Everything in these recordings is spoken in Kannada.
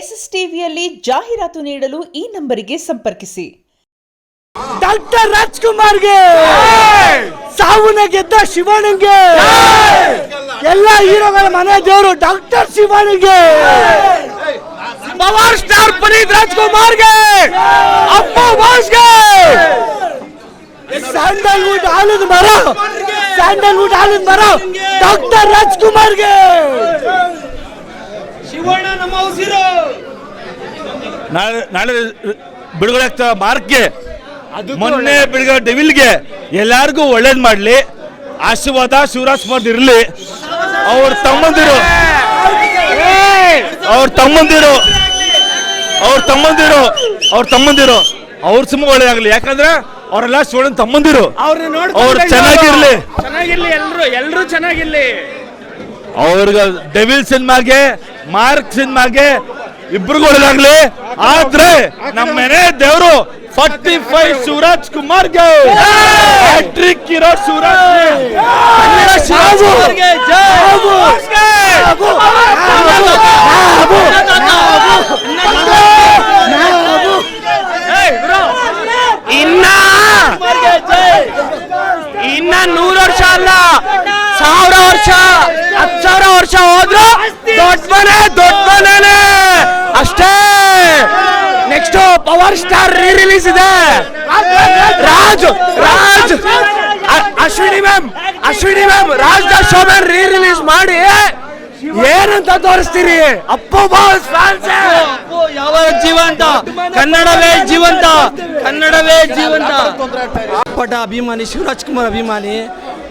SSTVಯಲ್ಲಿ ಜಾಹೀರಾತು ನೀಡಲು ಈ ನಂಬರಿಗೆ ಸಂಪರ್ಕಿಸಿ. ಡಾಕ್ಟರ್ ರಾಜ್ಕುಮಾರ್ಗೆ ಸಾವನ್ನ ಗೆದ್ದ ಶಿವಣ್ಣಂಗೆ ಎಲ್ಲ ಹೀರೋಗಳ ಮನೆ ದೇವರು ಡಾಕ್ಟರ್ ಶಿವಣ್ಣಂಗೆ ಪವರ್ ಸ್ಟಾರ್ ಪುನೀತ್ ರಾಜ್ಕುಮಾರ್ಗೆ ಅಪ್ಪ ಬಾಸ್ಗೆ ಸ್ಯಾಂಡಲ್ವುಡ್ ಆಲದ ಮರ ಡಾಕ್ಟರ್ ರಾಜ್ಕುಮಾರ್ಗೆ ಶಿವಣ್ಣ ನಮ್ಮ ಉಸಿರು. ನಾಳೆ ಬಿಡುಗಡೆ ಆಗ್ತಾ ಮಾರ್ಕ್ಗೆ ಮೊನ್ನೆ ಬಿಡುಗಡೆ ಡೆವಿಲ್ಗೆ ಎಲ್ಲಾರ್ಗೂ ಒಳ್ಳೇದ್ ಮಾಡ್ಲಿ, ಆಶೀರ್ವಾದ ಶಿವರಾಜ್ ಕುಮಾರ್ ಇರ್ಲಿ. ಅವ್ರ ತಮ್ಮಂದಿರು ಅವ್ರ ಸುಮ್ಮ ಒಳ್ಳೇದಾಗ್ಲಿ. ಯಾಕಂದ್ರೆ ಅವರೆಲ್ಲ ಶಿವಣ್ಣನ ತಮ್ಮಂದಿರು, ಅವ್ರು ಚೆನ್ನಾಗಿರ್ಲಿ, ಎಲ್ರು ಚೆನ್ನಾಗಿರ್ಲಿ. ಅವ್ರಿಗೆ ಡೆವಿಲ್ ಸಿನಿಮಾಗೆ ಮಾರ್ಕ್ ಸಿನಿಮಾಗೆ ಇಬ್ರಿಗೂ ಒಳ್ಳೇದಾಗ್ಲಿ. ಆದ್ರೆ ನಮ್ಮ ಮನೆ ದೇವರು 45 ಶಿವರಾಜ್ ಕುಮಾರ್ಗೆ ಹ್ಯಾಟ್ರಿಕ್ ಇರೋ ಇನ್ನ 100 ವರ್ಷ ಅಲ್ಲ, 1000 ವರ್ಷ, 10,000 ವರ್ಷ ಹೋದ್ರು ದೊಡ್ಡ ಮನೇನೆ ಅಷ್ಟೇ. ನೆಕ್ಸ್ಟ್ ಪವರ್ ಸ್ಟಾರ್ ರಿಲೀಸ್ ಇದೆ. Raj Ashwini ma'am Raj the showman release ಮಾಡಿ ಏನಂತ ತೋರಿಸ್ತೀರಿ? ಅಪ್ಪು ಬಾಸ್ ಫ್ಯಾನ್ಸ್ ಯಾವ ಜೀವಂತ, ಕನ್ನಡವೇ ಜೀವಂತ. ಪಟ ಅಭಿಮಾನಿ, ಶಿವರಾಜ್ ಕುಮಾರ್ ಅಭಿಮಾನಿ.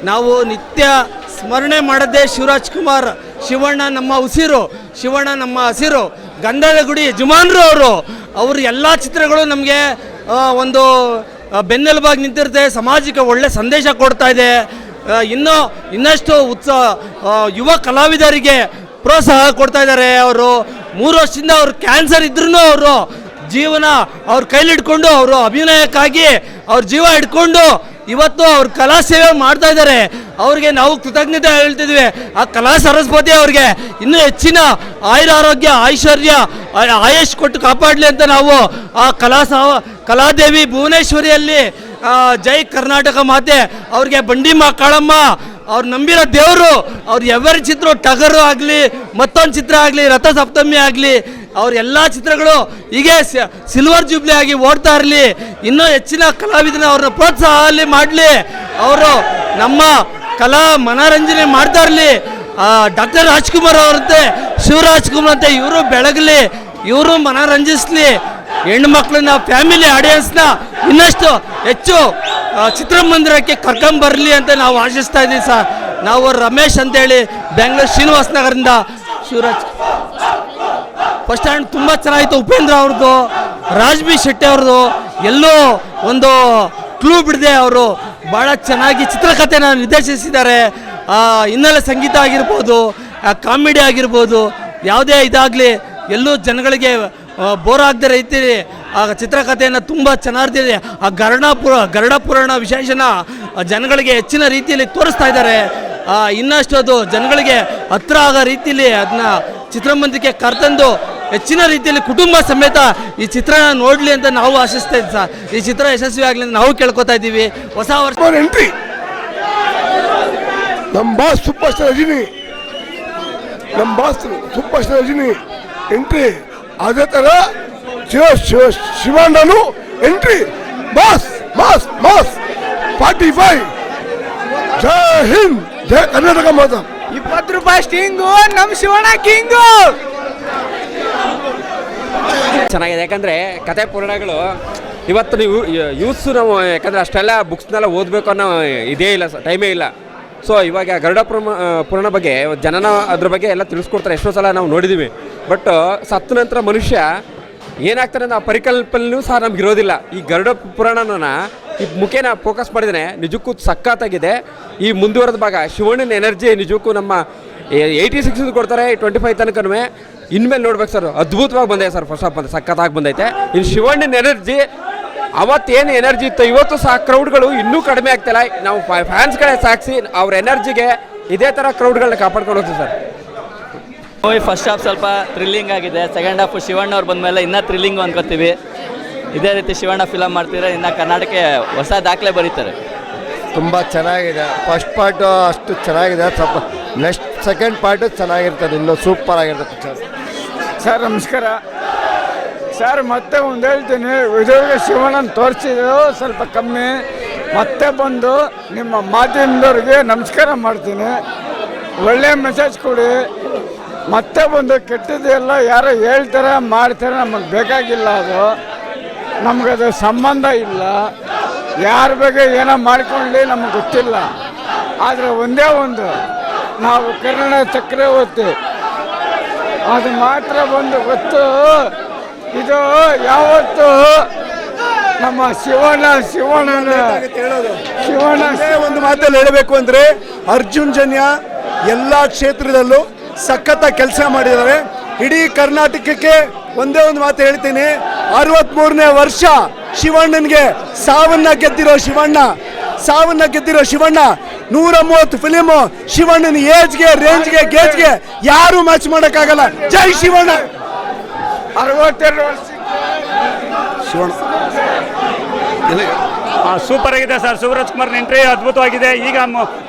ನಾವು ನಿತ್ಯ ಸ್ಮರಣೆ ಮಾಡದೆ ಶಿವರಾಜ್ ಕುಮಾರ್. ಶಿವಣ್ಣ ನಮ್ಮ ಉಸಿರು, ಶಿವಣ್ಣ ನಮ್ಮ ಹಸಿರು. ಗಂಧದ ಗುಡಿ ಯಜಮಾನ್ರು ಅವರು ಎಲ್ಲ ಚಿತ್ರಗಳು ನಮಗೆ ಒಂದು ಬೆನ್ನೆಲುಬಾಗಿ ನಿಂತಿರುತ್ತೆ. ಸಮಾಜಕ್ಕೆ ಒಳ್ಳೆ ಸಂದೇಶ ಕೊಡ್ತಾ ಇದೆ. ಇನ್ನಷ್ಟು ಯುವ ಕಲಾವಿದರಿಗೆ ಪ್ರೋತ್ಸಾಹ ಕೊಡ್ತಾ ಇದ್ದಾರೆ. ಅವರು 3 ವರ್ಷದಿಂದ ಅವ್ರು ಕ್ಯಾನ್ಸರ್ ಇದ್ರೂ ಅವರು ಜೀವನ ಅವ್ರ ಕೈಲಿಡ್ಕೊಂಡು ಅವರು ಅಭಿನಯಕ್ಕಾಗಿ ಅವ್ರ ಜೀವ ಇಟ್ಕೊಂಡು ಇವತ್ತು ಅವ್ರ ಕಲಾ ಸೇವೆ ಮಾಡ್ತಾ ಇದ್ದಾರೆ. ಅವ್ರಿಗೆ ನಾವು ಕೃತಜ್ಞತೆ ಹೇಳ್ತಿದ್ವಿ. ಆ ಕಲಾ ಸರಸ್ವತಿ ಅವ್ರಿಗೆ ಇನ್ನೂ ಹೆಚ್ಚಿನ ಆಯುರಾರೋಗ್ಯ, ಐಶ್ವರ್ಯ, ಆಯುಷ್ ಕೊಟ್ಟು ಕಾಪಾಡಲಿ ಅಂತ ನಾವು ಆ ಕಲಾದೇವಿ ಭುವನೇಶ್ವರಿಯಲ್ಲಿ ಜೈ ಕರ್ನಾಟಕ ಮಾತೆ ಅವ್ರಿಗೆ ಬಂಡಿಮ್ಮ ಕಾಳಮ್ಮ ಅವ್ರು ನಂಬಿರೋ ದೇವರು. ಅವ್ರು ಎವರಿ ಚಿತ್ರ ಟಗರು ಆಗಲಿ, ಮತ್ತೊಂದು ಚಿತ್ರ ಆಗಲಿ, ರಥಸಪ್ತಮಿ ಆಗಲಿ, ಅವ್ರ ಎಲ್ಲ ಚಿತ್ರಗಳು ಹೀಗೆ ಸಿಲ್ವರ್ ಜೂಬ್ಲಿ ಆಗಿ ಓಡ್ತಾ ಇರಲಿ. ಇನ್ನೂ ಹೆಚ್ಚಿನ ಕಲಾವಿದನ ಅವ್ರನ್ನ ಪ್ರೋತ್ಸಾಹ ಮಾಡಲಿ. ಅವರು ನಮ್ಮ ಕಲಾ ಮನೋರಂಜನೆ ಮಾಡ್ತಾ ಇರಲಿ. ಡಾಕ್ಟರ್ ರಾಜ್ಕುಮಾರ್ ಅವರಂತೆ, ಶಿವರಾಜ್ ಕುಮಾರ್ ಅಂತೆ ಇವರು ಬೆಳಗಲಿ, ಇವರು ಮನೋರಂಜಿಸ್ಲಿ. ಹೆಣ್ಮಕ್ಳನ್ನ, ಫ್ಯಾಮಿಲಿ ಆಡಿಯನ್ಸ್ನ ಇನ್ನಷ್ಟು ಹೆಚ್ಚು ಚಿತ್ರಮಂದಿರಕ್ಕೆ ಕರ್ಕೊಂಬರಲಿ ಅಂತ ನಾವು ಆಶಿಸ್ತಾ ಇದ್ದೀವಿ ಸರ್. ನಾವು ರಮೇಶ್ ಅಂತೇಳಿ ಬೆಂಗಳೂರು ಶ್ರೀನಿವಾಸ ನಗರದಿಂದ. ಶಿವರಾಜ್ ಫಸ್ಟ್ ಹ್ಯಾಂಡ್ ತುಂಬ ಚೆನ್ನಾಗಿತ್ತು. ಉಪೇಂದ್ರ ಅವ್ರದ್ದು, ರಾಜ್ ಬಿ ಶೆಟ್ಟಿ ಅವ್ರದ್ದು ಎಲ್ಲೋ ಒಂದು ಕ್ಲೂ ಬಿಡದೆ ಅವರು ಭಾಳ ಚೆನ್ನಾಗಿ ಚಿತ್ರಕಥೆನ ನಿರ್ದೇಶಿಸಿದ್ದಾರೆ. ಹಿನ್ನೆಲೆ ಸಂಗೀತ ಆಗಿರ್ಬೋದು, ಕಾಮಿಡಿ ಆಗಿರ್ಬೋದು, ಯಾವುದೇ ಇದಾಗಲಿ ಎಲ್ಲೂ ಜನಗಳಿಗೆ ಬೋರ್ ಆಗದೆ ರೀತಿ ಆ ಚಿತ್ರಕಥೆಯನ್ನು ತುಂಬ ಚೆನ್ನಾಗಿರ್ತಿದೆ. ಆ ಗರುಡ ಪುರಾಣ ವಿಶೇಷನ ಜನಗಳಿಗೆ ಹೆಚ್ಚಿನ ರೀತಿಯಲ್ಲಿ ತೋರಿಸ್ತಾ ಇದ್ದಾರೆ. ಇನ್ನಷ್ಟು ಅದು ಜನಗಳಿಗೆ ಹತ್ರ ಆಗೋ ರೀತಿಯಲ್ಲಿ ಅದನ್ನ ಚಿತ್ರಮಂದಿರಕ್ಕೆ ಕರೆತಂದು ಹೆಚ್ಚಿನ ರೀತಿಯಲ್ಲಿ ಕುಟುಂಬ ಸಮೇತ ಈ ಚಿತ್ರನ ನೋಡಲಿ ಅಂತ ನಾವು ಆಶಿಸ್ತಾ ಇದ್ದೀವಿ ಸರ್. ಈ ಚಿತ್ರ ಯಶಸ್ವಿ ಆಗಲಿ ಅಂತ ನಾವು ಕೇಳ್ಕೊತಾ ಇದ್ದೀವಿ. ಹೊಸ ವರ್ಷ ಎಂಟ್ರಿ ನಮ್ಮ boss super star Rajini entry. ಅದೇ ತರ ಶಿವಣ್ಣನು ಎಂಟ್ರಿ. ಬಾಸ್ 45. ಜೈ ಹಿಂದ್, ಜೈ ಕರ್ನಾಟಕ ಮಾತಾ. 20 ರೂಪಾಯಿ ಸ್ಟಿಂಗು, ನಮ್ಮ ಶಿವಣ್ಣ ಕಿಂಗು. ಚೆನ್ನಾಗಿದೆ. ಯಾಕಂದರೆ ಕತೆ ಪುರಾಣಗಳು ಇವತ್ತು ನೀವು ಯೂತ್ಸು ನಾವು, ಯಾಕಂದರೆ ಅಷ್ಟೆಲ್ಲ ಬುಕ್ಸ್ನೆಲ್ಲ ಓದಬೇಕು ಅನ್ನೋ ಇದೇ ಇಲ್ಲ, ಟೈಮೇ ಇಲ್ಲ. ಸೊ ಇವಾಗ ಗರುಡ ಪುರಾಣ ಬಗ್ಗೆ ಜನನ ಅದ್ರ ಬಗ್ಗೆ ಎಲ್ಲ ತಿಳಿಸ್ಕೊಡ್ತಾರೆ. ಎಷ್ಟೋ ಸಲ ನಾವು ನೋಡಿದ್ದೀವಿ. ಬಟ್ ಸತ್ತ ನಂತರ ಮನುಷ್ಯ ಏನಾಗ್ತಾರೆ ಅನ್ನೋ ಪರಿಕಲ್ಪನೆಯೂ ಸಹ ನಮ್ಗೆ ಇರೋದಿಲ್ಲ. ಈ ಗರುಡ ಪುರಾಣನ ಈ ಮುಖೇನ ಫೋಕಸ್ ಮಾಡಿದರೆ ನಿಜಕ್ಕೂ ಸಖತ್ತಾಗಿದೆ. ಈ ಮುಂದುವರೆದ ಭಾಗ ಶಿವಣ್ಣನ ಎನರ್ಜಿ ನಿಜಕ್ಕೂ ನಮ್ಮ 86 ಕೊಡ್ತಾರೆ, 25 ತನಕನೂ ಇನ್ಮೇಲೆ ನೋಡ್ಬೇಕು ಸರ್. ಅದ್ಭುತವಾಗಿ ಬಂದೈತೆ ಸರ್. ಫಸ್ಟ್ ಆಫ್ ಆಲ್ ಸಖತ್ತಾಗಿ ಬಂದೈತೆ. ಇನ್ನು ಶಿವಣ್ಣನ ಎನರ್ಜಿ ಅವತ್ತೇನು ಎನರ್ಜಿ ಇತ್ತು ಇವತ್ತು ಸಹ ಕ್ರೌಡ್ಗಳು ಇನ್ನೂ ಕಡಿಮೆ ಆಗ್ತಿಲ್ಲ. ನಾವು ಫ್ಯಾನ್ಸ್ಗಳೇ ಸಾಕ್ಷಿ. ಅವ್ರ ಎನರ್ಜಿಗೆ ಇದೇ ಥರ ಕ್ರೌಡ್ಗಳನ್ನ ಕಾಪಾಡ್ಕೊಂಡು ಹೋಗ್ತೀವಿ ಸರ್. ಮೂವಿ ಫಸ್ಟ್ ಹಾಫ್ ಸ್ವಲ್ಪ ಥ್ರಿಲ್ಲಿಂಗ್ ಆಗಿದೆ, ಸೆಕೆಂಡ್ ಹಾಫ್ ಶಿವಣ್ಣ ಅವ್ರು ಬಂದಮೇಲೆ ಇನ್ನೂ ಥ್ರಿಲ್ಲಿಂಗು ಅನ್ಕೋತೀವಿ. ಇದೇ ರೀತಿ ಶಿವಣ್ಣ ಫಿಲಮ್ ಮಾಡ್ತಿದ್ರೆ ಇನ್ನು ಕರ್ನಾಟಕಕ್ಕೆ ಹೊಸ ದಾಖಲೆ ಬರೀತಾರೆ. ತುಂಬ ಚೆನ್ನಾಗಿದೆ. ಫಸ್ಟ್ ಪಾರ್ಟು ಅಷ್ಟು ಚೆನ್ನಾಗಿದೆ, ಸ್ವಲ್ಪ ನೆಕ್ಸ್ಟ್ ಸೆಕೆಂಡ್ ಪಾರ್ಟು ಚೆನ್ನಾಗಿರ್ತದೆ, ಇನ್ನೂ ಸೂಪರ್ ಆಗಿರ್ತದೆ ಪಿಕ್ಚರ್. ಸರ್ ನಮಸ್ಕಾರ ಸರ್. ಮತ್ತೆ ಒಂದು ಹೇಳ್ತೀನಿ, ವಿಜಯ್ ಶಿವಣ್ಣನ ತೋರಿಸಿದ್ರು ಸ್ವಲ್ಪ ಕಮ್ಮಿ. ಮತ್ತೆ ಬಂದು ನಿಮ್ಮ ಮಾಧ್ಯಮದವ್ರಿಗೆ ನಮಸ್ಕಾರ ಮಾಡ್ತೀನಿ. ಒಳ್ಳೆಯ ಮೆಸೇಜ್ ಕೊಡಿ. ಮತ್ತೆ ಬಂದು ಕೆಟ್ಟದ್ದೆಲ್ಲ ಯಾರೋ ಹೇಳ್ತಾರೆ ಮಾಡ್ತಾರೆ, ನಮಗೆ ಬೇಕಾಗಿಲ್ಲ. ಅದು ನಮಗದು ಸಂಬಂಧ ಇಲ್ಲ. ಯಾರ ಬಗ್ಗೆ ಏನೋ ಮಾಡ್ಕೊಳ್ಳಿ ನಮಗೆ ಗೊತ್ತಿಲ್ಲ. ಆದರೆ ಒಂದೇ ಒಂದು, ನಾವು ಕನ್ನಡ ಚಕ್ರವರ್ತಿ ಅದು ಮಾತ್ರ ಬಂದು ಗೊತ್ತು. ಇದು ಯಾವತ್ತು ನಮ್ಮ ಶಿವಣ್ಣ ಒಂದು ಮಾತಲ್ಲಿ ಹೇಳಬೇಕು ಅಂದರೆ, ಅರ್ಜುನ್ ಜನ್ಯ ಎಲ್ಲ ಕ್ಷೇತ್ರದಲ್ಲೂ ಸಖತ್ತ ಕೆಲಸ ಮಾಡಿದ್ದಾರೆ. ಇಡೀ ಕರ್ನಾಟಕಕ್ಕೆ ಒಂದೇ ಒಂದು ಮಾತು ಹೇಳ್ತೀನಿ, 63ನೇ ವರ್ಷ ಶಿವಣ್ಣನಿಗೆ ಸಾವನ್ನ ಗೆದ್ದಿರೋ ಶಿವಣ್ಣ 130 ಫಿಲಿಮು ಶಿವಣ್ಣನ ಏಜ್ಗೆ, ರೇಂಜ್ಗೆ, ಗೇಜ್ಗೆ ಯಾರು ಮ್ಯಾಚ್ ಮಾಡೋಕ್ಕಾಗಲ್ಲ. ಜೈ ಶಿವಣ್ಣ. 62 ವರ್ಷ ಶಿವಣ್ಣ ಸೂಪರ್ ಆಗಿದೆ ಸರ್. ಶಿವರಾಜ್ ಕುಮಾರ್ ಎಂಟ್ರಿ ಅದ್ಭುತವಾಗಿದೆ. ಈಗ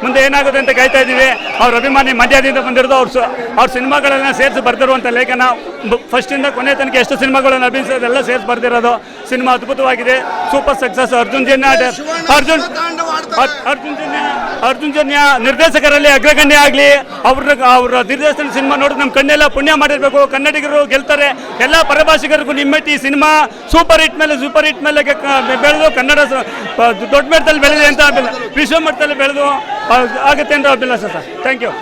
ಮುಂದೆ ಏನಾಗುತ್ತೆ ಅಂತ ಕಾಯ್ತಾ ಇದ್ದೀವಿ. ಅವ್ರ ಅಭಿಮಾನಿ ಮಂಡ್ಯದಿಂದ ಬಂದಿರೋದು, ಅವ್ರ ಸಿನಿಮಾಗಳನ್ನ ಸೇರಿಸಿ ಬರ್ದಿರುವಂಥ ಲೇಖನ, ಫಸ್ಟಿಂದ ಕೊನೆ ತನಕ ಎಷ್ಟು ಸಿನಿಮಾಗಳನ್ನು ಅಭಿನಯಿಸೋದೆಲ್ಲ ಸೇರಿಸಿ ಬರ್ದಿರೋದು. ಸಿನಿಮಾ ಅದ್ಭುತವಾಗಿದೆ, ಸೂಪರ್ ಸಕ್ಸಸ್. ಅರ್ಜುನ್ ಜನ್ಯ ನಿರ್ದೇಶಕರಲ್ಲಿ ಅಗ್ರಗಣ್ಯ ಆಗಲಿ. ಅವ್ರ ನಿರ್ದೇಶನ ಸಿನಿಮಾ ನೋಡಿದ್ರೆ ನಮ್ಮ ಕಣ್ಣೆಲ್ಲ ಪುಣ್ಯ ಮಾಡಿರಬೇಕು. ಕನ್ನಡಿಗರು ಗೆಲ್ತಾರೆ. ಎಲ್ಲ ಪರಭಾಷಿಗರಿಗೂ ನಿಮ್ಮಟ್ಟಿ ಸಿನಿಮಾ ಸೂಪರ್ ಹಿಟ್ ಮೇಲೆ ಬೆಳೆದು ಕನ್ನಡ ದೊಡ್ಡ ಮಟ್ಟದಲ್ಲಿ ಬೆಳೆದಿದೆ ಅಂತ ವಿಶ್ವ ಮಟ್ಟದಲ್ಲಿ ಬೆಳೆದು ಆಗುತ್ತೆ ಅಂತ Abhilasha sir. Thank you.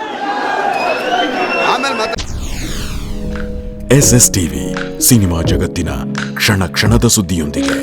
SS TV cinema ಜಗತ್ತಿನ ಕ್ಷಣ ಕ್ಷಣದ ಸುದ್ದಿಯೊಂದಿಗೆ.